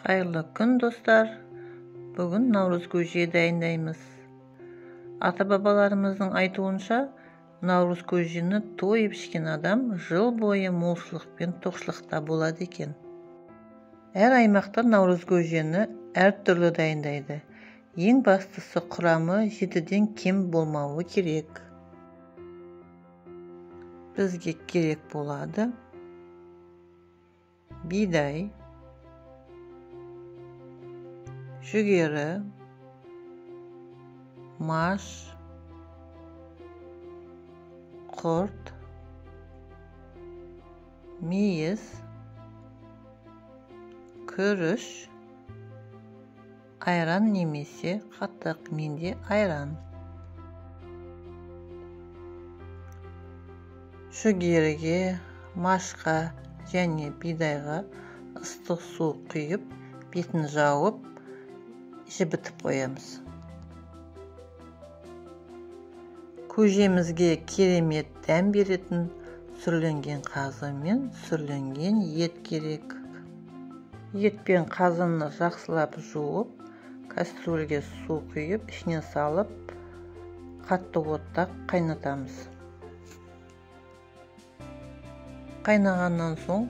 Hayırlı gün dostlar. Bugün Navruz köjesi dayındayız. Ata-babalarımızın aytığınca Navruz köjesini toy pişkin adam jıl boyu molçulukpен toqçulukta болады eken. Her aymakta Navruz köjesini her türlü dayındaydı. Ең бастысы құрамы 7-ден кем болмауы керек. Бізге керек болады бидай, жүгері, маш, құрт, мейіз, күріш, ayran немесе қатық, менде ayran. Жүгеріге, машқа және бидайға ыстық су құйып, бетін жауып, жібітіп қоямыз. Көжемізге керемет дәм беретін сүрленген қазы мен сүрленген ет керек. Ет пен қазыны жақсылап жуып, кастрөлге су құйып, ішіне салып, қатты отта қайнатамыз. Қайнағаннан соң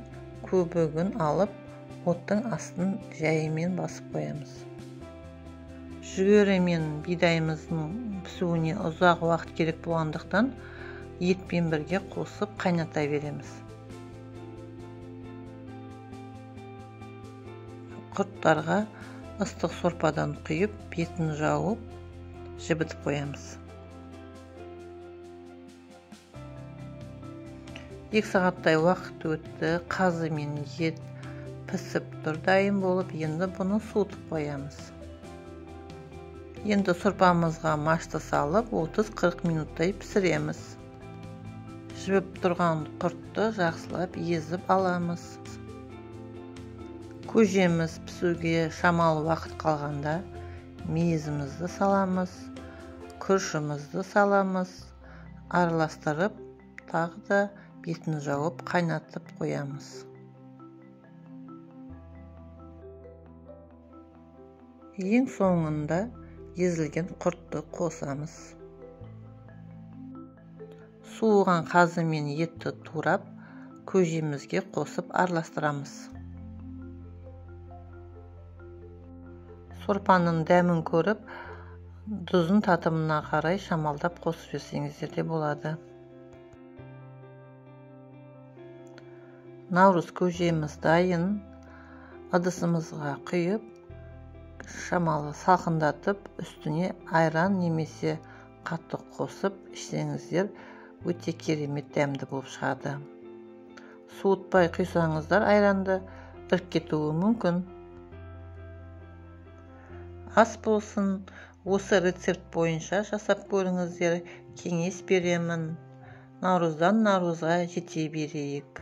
көбігін алып, оттың астын жайымен басып қоямыз. Жүгері мен бидайымыздың пісуіне ұзақ уақыт керек болғандықтан етпен бірге қосып қайната береміз. Құрттарға ыстық сорпадан құйып, бетін жауып, жібітіп қоямыз. 2 сағаттай уақыт өтті, қазы мен ет пісіп тұр, дайын болып, енді бұны суытып қоямыз. Енді сорпамызға машты салып 30-40 минуттай пісіреміз. Жібіп тұрған құртты жақсылап езіп аламыз. Көжеміз пісуге шамалы уақыт қалғанда мейізімізді саламыз, күрішімізді саламыз, араластырып, тағы да бетін жауып қайнатып қоямыз. Ең соңында езілген құртты қосамыз. Суыған қазы мен етті турап, көжемізге қосып араластырамыз. Сорпаның дәмін көріп, тұзын татымына қарай шамалдап қосып жесеңіздер де болады. Наурыз көжеміз дайын. Ыдысымызға құйып, шамалы салқындатып, үстіне айран немесе қатты қосып ішсеңіздер, өте керемет дәмді болып шығады. Суытпай құйсаңыздар, айранды іріп кетуі мүмкін. Ас болсын, осы рецепт бойынша жасап көріңіздер, кеңес беремін. Наурыздан наурызға жете берейік.